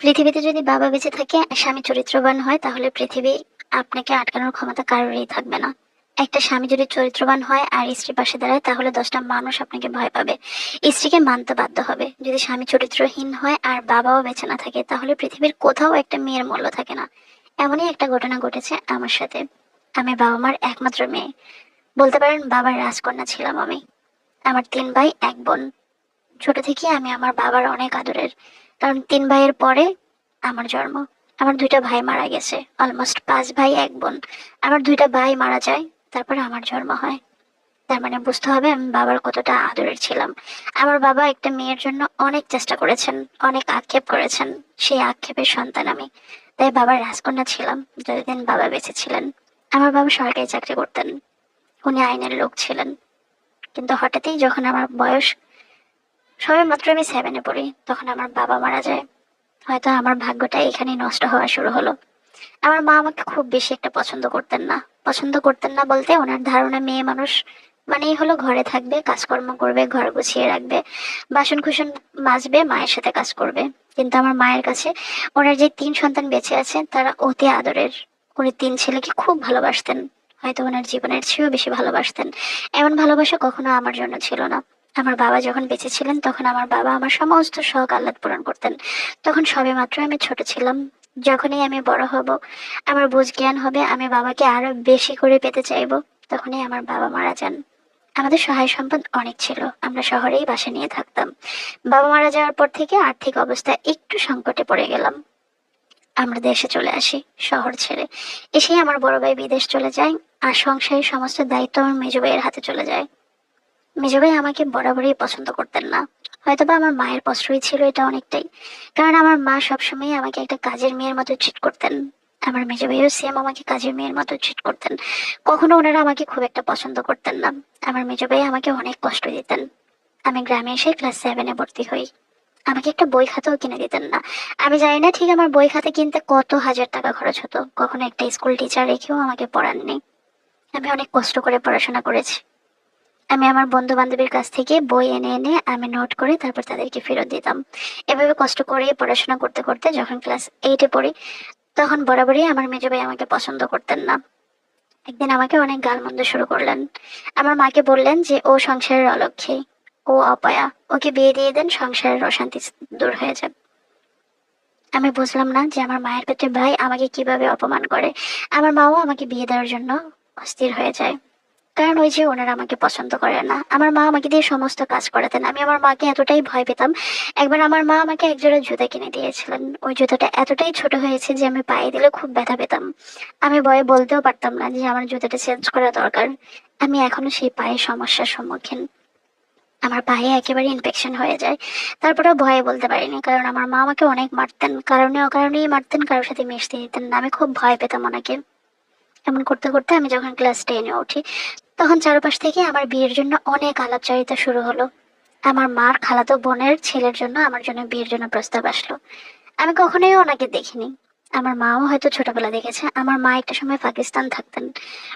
পৃথিবীতে যদি বাবা বেঁচে থাকে আর স্বামী চরিত্রবান হয় তাহলে পৃথিবী আপনাকে আটকানোর ক্ষমতা কারোরই থাকবে না। একটা স্বামী যদি চরিত্রবান হয় আর স্ত্রী পাশে দাঁড়ায় তাহলে 10টা মানুষ আপনাকে ভয় পাবে, স্ত্রীকে মানতে বাধ্য হবে। যদি স্বামী চরিত্রহীন হয় আর বাবাও বেঁচে না থাকে তাহলে পৃথিবীর কোথাও একটা মেয়ের মূল্য থাকে না। এমনই একটা ঘটনা ঘটেছে আমার সাথে। আমি বাবা মার একমাত্র মেয়ে, বলতে পারেন বাবার রাজকন্যা ছিলাম আমি। আমার 3 ভাই 1 বোন। ছোট থেকে আমি আমার বাবার অনেক আদরের, কারণ 3 ভাইয়ের পরে আমার জন্ম। আমার 2টা ভাই মারা গেছে, অলমোস্ট 5 ভাই 1 বোন। আমার 2টা ভাই মারা যায়, তারপর আমার জন্ম হয়। তার মানে বুঝতে হবে আমি বাবার কতটা আদরের ছিলাম। আমার বাবা একটা মেয়ের জন্য অনেক চেষ্টা করেছেন, অনেক আক্ষেপ করেছেন। সেই আক্ষেপের সন্তান আমি। তাই বাবার রাজকন্যা ছিলাম যতদিন বাবা বেঁচে ছিলেন। আমার বাবা সরকারি চাকরি করতেন, উনি আইনের লোক ছিলেন। কিন্তু হঠাৎই যখন আমার বয়স, সবে মাত্র আমি 7-এ পড়ি, তখন আমার বাবা মারা যায়। হয়তো আমার ভাগ্যটা এখানেই নষ্ট হওয়া শুরু হলো। আমার মা আমাকে খুব বেশি একটা পছন্দ করতেন না। পছন্দ করতেন না বলতে ওনার ধারণা মেয়ে মানুষ মানেই হলো ঘরে থাকবে, কাজকর্ম করবে, ঘর গুছিয়ে রাখবে, বাসন কুসন মাজবে, মায়ের সাথে কাজ করবে। কিন্তু আমার মায়ের কাছে ওনার যে 3 সন্তান বেঁচে আছে তারা অতি আদরের। উনি 3 ছেলেকে খুব ভালোবাসতেন, হয়তো ওনার জীবনের চেয়েও বেশি ভালোবাসতেন। এমন ভালোবাসা কখনো আমার জন্য ছিল না। আমার বাবা যখন বেঁচে ছিলেন তখন আমার বাবা আমার সমস্ত শখ আহ্লাদ পূরণ করতেন। তখন সবেমাত্র আমি ছোট ছিলাম। যখনই আমি বড় হব, আমার বুঝ জ্ঞান হবে, আমি বাবাকে আরো বেশি করে পেতে চাইবো, তখনই আমার বাবা মারা যান। আমাদের সহায় সম্পদ অনেক ছিল, আমরা শহরেই বাসা নিয়ে থাকতাম। বাবা মারা যাওয়ার পর থেকে আর্থিক অবস্থা একটু সংকটে পড়ে গেলাম। আমরা দেশে চলে আসি, শহর ছেড়ে। এসেই আমার বড় ভাই বিদেশ চলে যায়, আর সংসারের সমস্ত দায়িত্ব আমার মেজ ভাইয়ের হাতে চলে যায়। মেজ ভাই আমাকে বরাবরই পছন্দ করতেন না। হয়তোবা আমার মায়ের কষ্টই ছিল এটা অনেকটাই, কারণ আমার মা সবসময় আমাকে একটা কাজের মেয়ের মতো ট্রিট করতেন। আমার মেজ ভাইও সেম আমাকে কাজের মেয়ের মতো ট্রিট করতেন। কখনো ওনারা আমাকে খুব একটা পছন্দ করতেন না। আমার মেজ ভাই আমাকে অনেক কষ্ট দিতেন। আমি গ্রামে এসে ক্লাস 7-এ ভর্তি হই। আমাকে একটা বই খাতাও কিনে দিতেন না। আমি জানি না ঠিক আমার বই খাতা কিনতে কত হাজার টাকা খরচ হতো, কখনো একটা স্কুল টিচার রেখেও আমাকে পড়াননি। আমি অনেক কষ্ট করে পড়াশোনা করেছি। আমি আমার বন্ধু বান্ধবীর কাছ থেকে বই এনে এনে আমি নোট করে তারপর তাদেরকে ফেরত দিতাম। এভাবে কষ্ট করে পড়াশোনা করতে করতে যখন ক্লাস 8-এ পড়ি, তখন বরাবরই আমার মেজো ভাই আমাকে পছন্দ করতেন না। একদিন আমাকে অনেক গালমন্দ শুরু করলেন। আমার মাকে বললেন যে ও সংসারের অলক্ষী, ও অপয়া, ওকে বিয়ে দিয়ে দেন, সংসারের অশান্তি দূর হয়ে যাবে। আমি বুঝলাম না যে আমার মায়ের পেটে ভাই আমাকে কিভাবে অপমান করে। আমার মাও আমাকে বিয়ে দেওয়ার জন্য অস্থির হয়ে যায়, কারণ ওই যে ওনারা আমাকে পছন্দ করে না। আমার মা আমাকে দিয়ে সমস্ত কাজ করাতেন, আমি আমার মাকে এতটাই ভয় পেতাম। একবার আমার মা আমাকে একজোড়া জুতা কিনে দিয়েছিলেন। ওই জুতাটা এতটাই ছোট হয়েছে যে আমি পায়ে দিলে খুব ব্যথা পেতাম। আমি ভয়ে বলতেও পারতাম না যে আমার জুতাটা চেঞ্জ করা দরকার। আমি এখনো সেই পায়ে সমস্যার সম্মুখীন। আমার পায়ে একেবারে ইনফেকশন হয়ে যায়। তারপরেও ভয়ে বলতে পারিনি, কারণ আমার মা আমাকে অনেক মারতেন, কারণে অকারণেই মারতেন, কারোর সাথে মিশতে দিতেন না। আমি খুব ভয় পেতাম ওনাকে। এমন করতে করতে আমি যখন ক্লাস 10-এ উঠি, তখন চারপাশ থেকে আমার বিয়ের জন্য অনেক আলাপচারিতা শুরু হলো। আমার মার খালাতো বোনের ছেলের জন্য আমার জন্য বিয়ের জন্য প্রস্তাব আসলো। আমি কখনোই ওনাকে দেখিনি। আমার মাও হয়তো ছোটবেলা দেখেছে। আমার মা একটা সময় পাকিস্তান থাকতেন,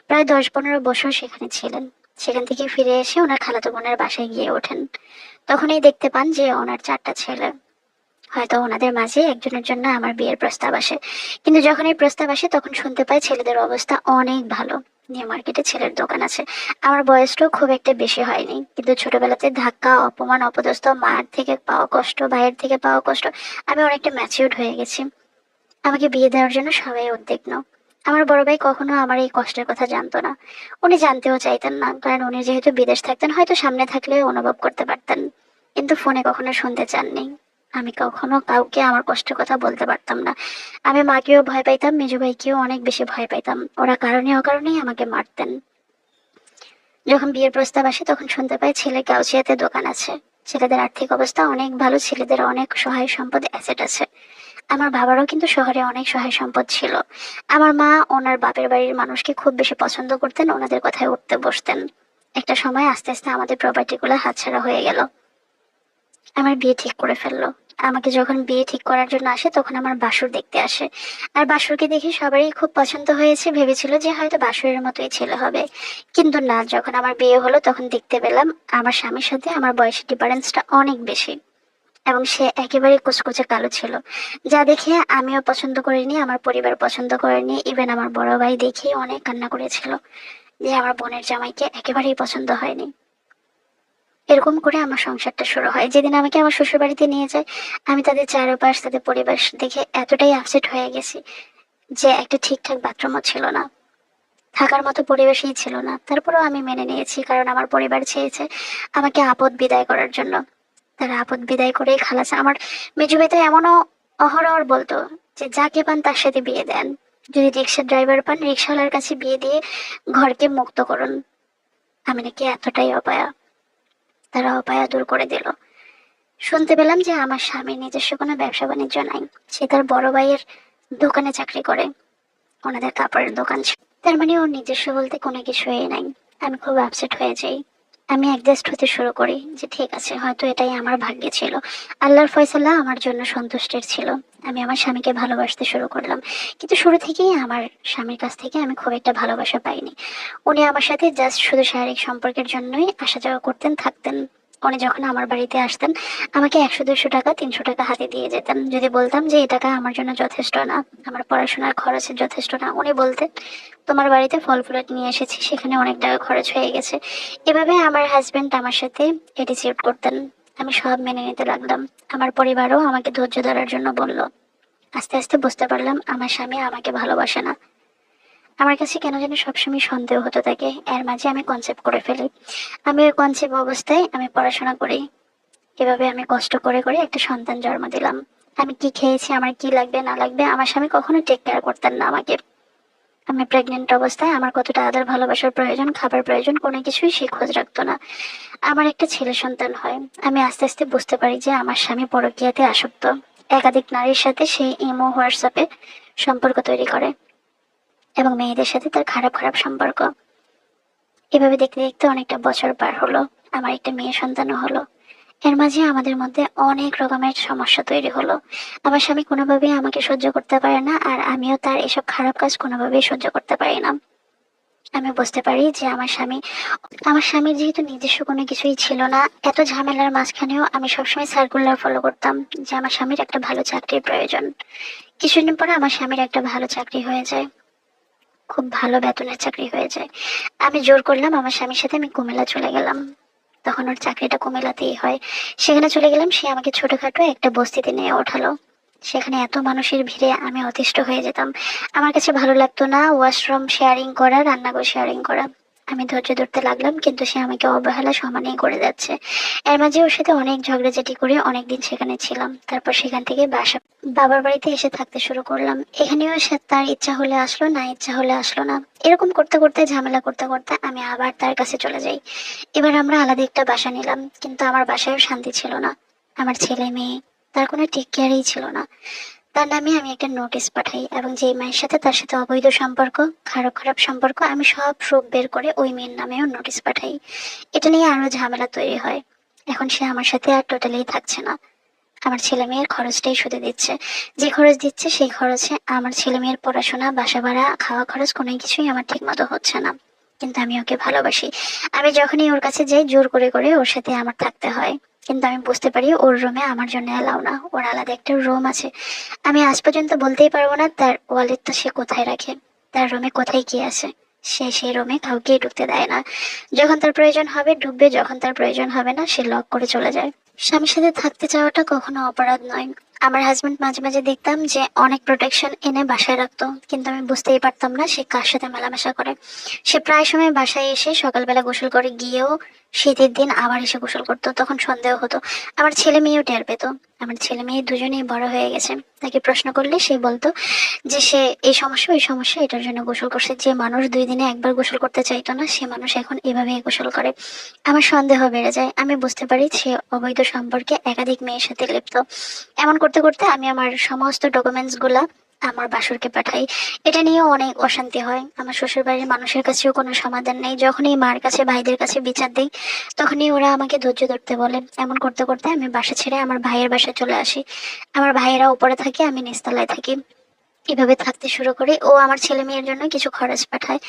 প্রায় 10-15 বছর সেখানে ছিলেন। সেখান থেকে ফিরে এসে ওনার খালাতো বোনের বাসায় গিয়ে ওঠেন। তখনই দেখতে পান যে ওনার 4টা ছেলে। হয়তো ওনাদের মাঝে একজনের জন্য আমার বিয়ের প্রস্তাব আসে। কিন্তু যখন এই প্রস্তাব আসে তখন শুনতে পাই ছেলেদের অবস্থা অনেক ভালো, নিউ মার্কেটে ছেলের দোকান আছে। আমার বয়সটাও খুব একটা বেশি হয়নি, কিন্তু ছোটবেলাতে ধাক্কা, অপমান, অপদস্থ, মায়ের থেকে পাওয়া কষ্ট, ভাইয়ের থেকে পাওয়া কষ্ট, আমি অনেকটা ম্যাচিউরড হয়ে গেছি। আমাকে বিয়ে দেওয়ার জন্য সবাই উদ্বিগ্ন। আমার বড় ভাই কখনো আমার এই কষ্টের কথা জানতো না। উনি জানতেও চাইতেন না, কারণ উনি যেহেতু বিদেশ থাকতেন হয়তো সামনে থাকলে অনুভব করতে পারতেন, কিন্তু ফোনে কখনো শুনতে চাননি। আমি কখনো কাউকে আমার কষ্টের কথা বলতে পারতাম না। আমি মাকেও ভয় পাইতাম, মেজো ভাইকেও অনেক বেশি ভয় পাইতাম। ওরা কারণে অকারণেই আমাকে মারতেন। যখন বিয়ের প্রস্তাব আসে তখন শুনতে পাই ছেলে গাউছিয়াতে দোকান আছে। ছেলেদের আর্থিক অবস্থা অনেক ভালো, ছেলেদের অনেক সহায় সম্পদ অ্যাসেট আছে। আমার বাবারও কিন্তু শহরে অনেক সহায় সম্পদ ছিল। আমার মা ওনার বাপের বাড়ির মানুষকে খুব বেশি পছন্দ করতেন, ওনাদের কথায় উঠতে বসতেন। একটা সময় আস্তে আস্তে আমাদের প্রপার্টি গুলো হাতছাড়া হয়ে গেল। আমার বিয়ে ঠিক করে ফেললো। আমাকে যখন বিয়ে ঠিক করার জন্য আসে তখন আমার বাসুর দেখতে আসে। আর বাসুরকে দেখে সবারই খুব পছন্দ হয়েছে, ভেবেছিল যে হয়তো বাসুরের মতোই ছেলে হবে। কিন্তু না, যখন আমার বিয়ে হলো তখন দেখতে পেলাম আমার স্বামীর সাথে আমার বয়সের ডিফারেন্সটা অনেক বেশি। এবং সে একেবারে কুচকুচে কালো ছিল, যা দেখে আমিও পছন্দ করিনি, আমার পরিবার পছন্দ করেনি। ইভেন আমার বড় ভাই দেখে অনেক কান্না করেছিল যে আমার বোনের জামাইকে একেবারেই পছন্দ হয়নি। এরকম করে আমার সংসারটা শুরু হয়। যেদিন আমাকে আমার শ্বশুর বাড়িতে নিয়ে যায়, আমি তাদের চারপাশ, তাদের পরিবার দেখে এতটাই আপসেট হয়ে গেছি যে একটা ঠিকঠাক বাথরুমও ছিল না, থাকার মতো পরিবেশই ছিল না। তারপরেও আমি মেনে নিয়েছি, কারণ আমার পরিবার চেয়েছে আমাকে আপদ বিদায় করার জন্য। তারা আপদ বিদায় করেই খালাস। আমার মেজু ভাই তো এমনও অহরহ বলতো যে যাকে পান তার সাথে বিয়ে দেন, যদি রিক্সা ড্রাইভার পান রিক্সাওয়ালার কাছে বিয়ে দিয়ে ঘরকে মুক্ত করুন। আমি নাকি এতটাই অপায়া। তারা অপায়া দূর করে দিল। শুনতে পেলাম যে আমার স্বামীর নিজস্ব কোনো ব্যবসা বাণিজ্য নাই, সে তার বড় ভাইয়ের দোকানে চাকরি করে, ওনাদের কাপড়ের দোকান ছিল। তার মানে ওর নিজস্ব বলতে কোনো কিছুই নাই। আমি খুব আপসেট হয়ে যাই। আমি অ্যাডজাস্ট হতে শুরু করি যে ঠিক আছে, হয়তো এটাই আমার ভাগ্যে ছিল, আল্লাহর ফয়সালা আমার জন্য সন্তুষ্টের ছিল। আমি আমার স্বামীকে ভালোবাসতে শুরু করলাম, কিন্তু শুরু থেকেই আমার স্বামীর কাছ থেকে আমি খুব একটা ভালোবাসা পাইনি। উনি আমার সাথে জাস্ট শুধু শারীরিক সম্পর্কের জন্যই আসা যাওয়া করতেন, থাকতেন। উনি যখন আমার বাড়িতে আসতেন, আমাকে 100-200 টাকা 300 টাকা হাতে দিয়ে যেতেন। যদি বলতাম যে এই টাকা আমার জন্য যথেষ্ট না, আমার পড়াশোনার খরচের যথেষ্ট না, উনি বলতেন তোমার বাড়িতে ফল ফুল নিয়ে এসেছি, সেখানে অনেক টাকা খরচ হয়ে গেছে। এভাবে আমার হাজবেন্ড আমার সাথে অ্যাটিটিউড করতেন। আমি সব মেনে নিতে লাগলাম। আমার পরিবারও আমাকে ধৈর্য ধরার জন্য বলল। আস্তে আস্তে বুঝতে পারলাম আমার স্বামী আমাকে ভালোবাসে না। আমার কাছে কেন যেন সবসময় সন্দেহ হতে থাকে। এর মাঝে আমি কনসেপ্ট করে ফেলি। আমি ওই কনসেপ্ট অবস্থায় আমি পড়াশোনা করি। এভাবে আমি কষ্ট করে করে একটা সন্তান জন্ম দিলাম। আমি কি খেয়েছি, আমার কি লাগবে না লাগবে, আমার স্বামী কখনো টেক কেয়ার করতেন না আমাকে। আমি প্রেগনেন্ট অবস্থায় আমার কতটা আদর ভালোবাসার প্রয়োজন, খাবার প্রয়োজন, কোনো কিছুই সে খোঁজ রাখতো না। আমার একটা ছেলে সন্তান হয়। আমি আস্তে আস্তে বুঝতে পারি যে আমার স্বামী পরকীয়াতে আসক্ত। একাধিক নারীর সাথে সে ইমো, হোয়াটসঅ্যাপে সম্পর্ক তৈরি করে এবং মেয়েদের সাথে তার খারাপ খারাপ সম্পর্ক। এভাবে দেখতে দেখতে অনেকটা বছর পার হলো। আমার একটা মেয়ে সন্তানও হলো। এর মাঝে আমাদের মধ্যে অনেক রকমের সমস্যা তৈরি হলো। আমার স্বামী কোনোভাবেই আমাকে সহ্য করতে পারে না, আর আমিও তার এসব খারাপ কাজ কোনোভাবেই সহ্য করতে পারি না। আমি বুঝতে পারি যে আমার স্বামীর যেহেতু নিজস্ব কোনো কিছুই ছিল না, এত ঝামেলার মাঝখানেও আমি সবসময় সার্কুলার ফলো করতাম যে আমার স্বামীর একটা ভালো চাকরির প্রয়োজন। কিছুদিন পরে আমার স্বামীর একটা ভালো চাকরি হয়ে যায়, খুব ভালো বেতনের চাকরি হয়ে যায়। আমি জোর করলাম আমার স্বামীর সাথে, আমি কুমিল্লা চলে গেলাম। তখন ওর চাকরিটা কুমিল্লাতেই হয়। সেখানে চলে গেলাম, সে আমাকে ছোটখাটো একটা বস্তিতে নিয়ে ওঠালো। সেখানে এত মানুষের ভিড়ে আমি অতিষ্ঠ হয়ে যেতাম। আমার কাছে ভালো লাগতো না ওয়াশরুম শেয়ারিং করা, রান্নাঘর শেয়ারিং করা। আমি ধৈর্য ধরতে লাগলাম, কিন্তু সে আমাকে অবহেলা সমানেই করে যাচ্ছে। এর মাঝে ওর সাথে অনেক ঝগড়াঝাটি করে অনেকদিন সেখানে ছিলাম। তারপর সেখান থেকে বাবার বাড়িতে এসে থাকতে শুরু করলাম। এখানেও সে তার ইচ্ছা হলে আসলো, না ইচ্ছা হলে আসলো না। এরকম করতে করতে, ঝামেলা করতে করতে আমি আবার তার কাছে চলে যাই। এবার আমরা আলাদা একটা বাসা নিলাম, কিন্তু আমার বাসায়ও শান্তি ছিল না। আমার ছেলে মেয়ে, তার কোনো টেক কেয়ারই ছিল না। তার নামে আমি একটা নোটিশ পাঠাই, এবং যে মেয়ের সাথে তার সাথে অবৈধ সম্পর্ক, খারাপ খারাপ সম্পর্ক, আমি সব প্রুফ বের করে ওই মেয়ের নামেও নোটিশ পাঠাই। এটা নিয়ে আরো ঝামেলা তৈরি হয়। এখন সে আমার সাথে আর টোটালি থাকছে না। আমার ছেলে মেয়ের খরচটাই শুধু দিচ্ছে। যে খরচ দিচ্ছে সেই খরচে আমার ছেলে মেয়ের পড়াশোনা, বাসা ভাড়া, খাওয়া খরচ কোনো কিছুই আমার ঠিক মতো হচ্ছে না। কিন্তু আমি ওকে ভালোবাসি। আমি যখনই ওর কাছে যাই জোর করে করে ওর সাথে আমার থাকতে হয়। কিন্তু আমি বুঝতে পারি ওর রুমে আমার জন্য অ্যালাউ না, ওর আলাদা একটা রুম আছে। আমি আজ পর্যন্ত বলতেই পারবো না তার ওয়ালেটটা সে কোথায় রাখে, তার রুমে কোথায় কি আছে। সে সেই রুমে কাউকেই ঢুকতে দেয় না। যখন তার প্রয়োজন হবে ঢুকবে, যখন তার প্রয়োজন হবে না সে লক করে চলে যায়। স্বামীর সাথে থাকতে চাওয়াটা কখনো অপরাধ নয়। আমার হাজবেন্ড মাঝে মাঝে দেখতাম যে অনেক প্রোটেকশন এনে বাসায় রাখতো, কিন্তু আমি বুঝতেই পারতাম না সে কার সাথে মেলামেশা করে। সে প্রায় সময় বাসায় এসে সকালবেলা গোসল করে গিয়েও শীতের দিন আবার এসে গোসল করতো, তখন সন্দেহ হতো। আমার ছেলে মেয়েও টের পেত। আমার ছেলে মেয়ে দুজনেই বড় হয়ে গেছে। তাকে প্রশ্ন করলে সে বলতো যে সে এই সমস্যা ওই সমস্যা এটার জন্য গোসল করছে। যে মানুষ 2 দিনে একবার গোসল করতে চাইতো না, সে মানুষ এখন এভাবেই গোসল করে। আমার সন্দেহ বেড়ে যায়। আমি বুঝতে পারি সে অবৈধ সম্পর্কে একাধিক মেয়ের সাথে লিপ্ত। এমন করতে করতে আমি আমার সমস্ত ডকুমেন্টস গুলা আমার বাসুরকে পাঠাই। এটা নিয়ে অনেক অশান্তি হয়। আমার শ্বশুর বাড়ির মানুষের কাছেও কোনো সমাধান নেই। যখনই মার কাছে, ভাইদের কাছে বিচার দিই, তখনই ওরা আমাকে ধৈর্য ধরতে বলে। এমন করতে করতে আমি বাসা ছেড়ে আমার ভাইয়ের বাসায় চলে আসি। আমার ভাইয়েরা উপরে থাকে, আমি নিচতলায় থাকি। এভাবে থাকতে শুরু করি। ও আমার ছেলে মেয়ের জন্য কিছু খরচ পাঠায়,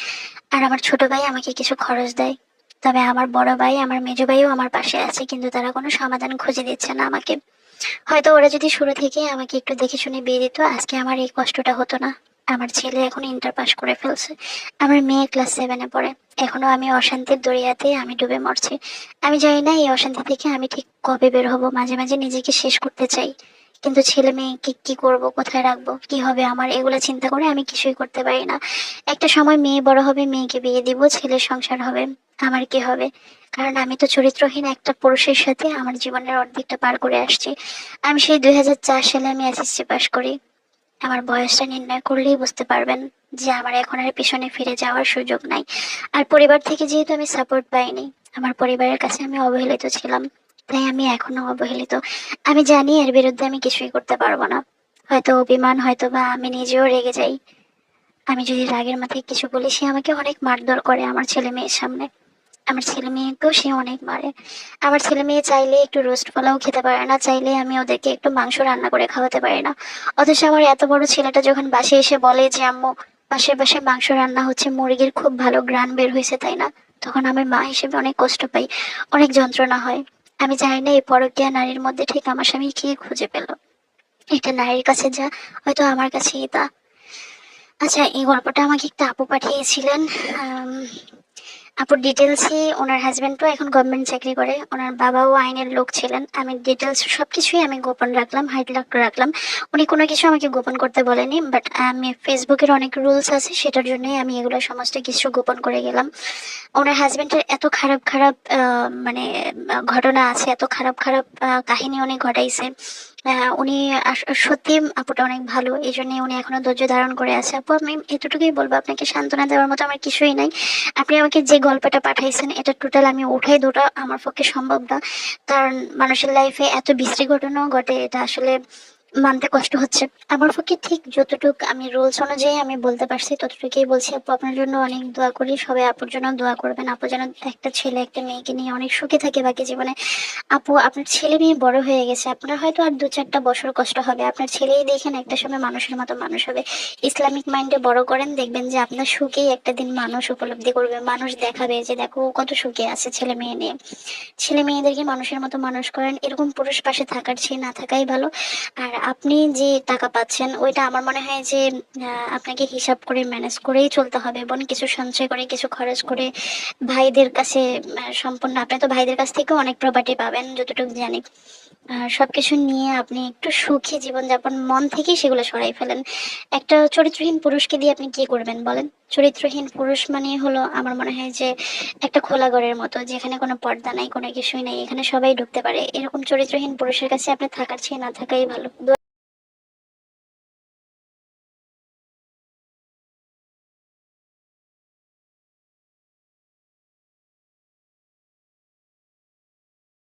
আর আমার ছোট ভাই আমাকে কিছু খরচ দেয়। তবে আমার বড় ভাই, আমার মেজো ভাইও আমার পাশে আছে, কিন্তু তারা কোনো সমাধান খুঁজে দিচ্ছে না আমাকে। হয়তো ওরা যদি শুরু থেকে আমাকে একটু দেখে শুনে বিয়ে দিত, আজকে আমার এই কষ্টটা হতো না। আমার ছেলে এখন ইন্টার পাস করে ফেলছে, আমার মেয়ে ক্লাস 7-এ পড়ে। এখনো আমি অশান্তির দরিয়াতে আমি ডুবে মরছি। আমি জানি না এই অশান্তি থেকে আমি ঠিক কবে বের হব। মাঝে মাঝে নিজেকে শেষ করতে চাই, কিন্তু ছেলে মেয়েকে কি করব, কোথায় রাখবো, কি হবে আমার, এগুলো চিন্তা করে আমি কিছুই করতে পারি না। একটা সময় মেয়ে বড় হবে, মেয়েকে বিয়ে দিব, ছেলের সংসার হবে, আমার কি হবে? কারণ আমি তো চরিত্রহীন একটা পুরুষের সাথে আমার জীবনের অর্ধেকটা পার করে আসছি। আমি সেই 2004 সালে আমি এসএসসি পাস করি। আমার বয়সটা নির্ণয় করলেই বুঝতে পারবেন যে আমার এখন আর পিছনে ফিরে যাওয়ার সুযোগ নাই। আর পরিবার থেকে যেহেতু আমি সাপোর্ট পাইনি, আমার পরিবারের কাছে আমি অবহেলিত ছিলাম, তাই আমি এখনো অবহেলিত। আমি জানি এর বিরুদ্ধে আমি কিছুই করতে পারবো না। হয়তো অভিমান, হয়তো বা আমি নিজেও রেগে যাই। আমি যদি রাগের মাথায় কিছু বলি, সে আমাকে অনেক মারধর করে আমার ছেলে মেয়ের সামনে। আমার ছেলে মেয়েকেও সে অনেক মারে। আমার ছেলে মেয়ে চাইলে একটু রোস্ট পোলাও খেতে পারে না, চাইলে আমি ওদেরকে একটু মাংস রান্না করে খাওয়াতে পারি না। অথচ আমার এত বড় ছেলেটা যখন বাসায় এসে বলে যে আম্মু, পাশের বাসায় মাংস রান্না হচ্ছে, মুরগির খুব ভালো গ্রান বের হয়েছে তাই না, তখন আমি মা হিসেবে অনেক কষ্ট পাই, অনেক যন্ত্রণা হয়। আমি জানি না এই পরকীয়া নারীর মধ্যে ঠিক আমার স্বামী কি খুঁজে পেল। এটা নারীর কাছে যা, হয়তো আমার কাছেই তা। আচ্ছা, এই গল্পটা আমাকে একটা আপু পাঠিয়েছিলেন। আম, আপুর ডিটেলসে, ওনার হাজবেন্ডও এখন গভর্নমেন্ট চাকরি করে, ওনার বাবাও আইনের লোক ছিলেন। আমি ডিটেলস সবকিছুই আমি গোপন রাখলাম, হাইলাইট করে রাখলাম। উনি কোনো কিছু আমাকে গোপন করতে বলেনি, বাট আমি ফেসবুকের অনেক রুলস আছে, সেটার জন্যই আমি এগুলো সমস্ত কিছু গোপন করে গেলাম। ওনার হাজবেন্ডের এত খারাপ খারাপ মানে ঘটনা আছে, এত খারাপ খারাপ কাহিনী উনি ঘটাইছে। উনি সত্যি আপুটা অনেক ভালো, এই জন্য উনি এখনো ধৈর্য ধারণ করে আছে। আপু, আমি এতটুকুই বলবো, আপনাকে সান্ত্বনা দেওয়ার মতো আমার কিছুই নাই। আপনি আমাকে যে গল্পটা পাঠাইছেন, এটা টোটাল আমি উঠাই দুটো আমার পক্ষে সম্ভব না। কারণ মানুষের লাইফে এত বিশ্রী ঘটনাও ঘটে, এটা আসলে মানতে কষ্ট হচ্ছে। আমার পক্ষে ঠিক যতটুক আমি রুলস অনুযায়ী আমি বলতে পারছি ততটুকুই বলছি। আপু, আপনার জন্য অনেক দোয়া করি, সবাই আপুর জন্য দোয়া করবেন। আপু যেন একটা ছেলে একটা মেয়েকে নিয়ে অনেক সুখে থাকে বাকি জীবনে। আপু, আপনার ছেলে মেয়ে বড় হয়ে গেছে, আপনার হয়তো আর 2-4টা বছর কষ্ট হবে। আপনার ছেলেই দেখেন একটা সময় মানুষের মতো মানুষ হবে। ইসলামিক মাইন্ডে বড় করেন, দেখবেন যে আপনার সুখেই একটা দিন মানুষ উপলব্ধি করবে, মানুষ দেখাবে যে দেখো ও কত সুখে আছে ছেলে মেয়ে নিয়ে। ছেলে মেয়েদেরকে মানুষের মতো মানুষ করেন, এরকম পুরুষ পাশে থাকার চেয়ে না থাকাই ভালো। আর আপনি যে টাকা পাচ্ছেন, ওইটা আমার মনে হয় যে আপনাকে হিসাব করে ম্যানেজ করেই চলতে হবে, এবং কিছু সঞ্চয় করে কিছু খরচ করে ভাইদের কাছে সম্পূর্ণ, আপনি তো ভাইদের কাছ থেকেও অনেক প্রপার্টি পাবেন যতটুকু জানি। সবকিছু নিয়ে আপনি একটু সুখী জীবনযাপন মন থেকেই সেগুলো সরাই ফেলেন। একটা চরিত্রহীন পুরুষকে দিয়ে আপনি কি করবেন বলেন? চরিত্রহীন পুরুষ মানে হলো আমার মনে হয় যে একটা খোলা ঘরের মতো, যেখানে কোনো পর্দা নাই, কোনো কিছুই নাই, এখানে সবাই ঢুকতে পারে। এরকম চরিত্রহীন পুরুষের কাছে আপনি থাকার চেয়ে না থাকাই ভালো।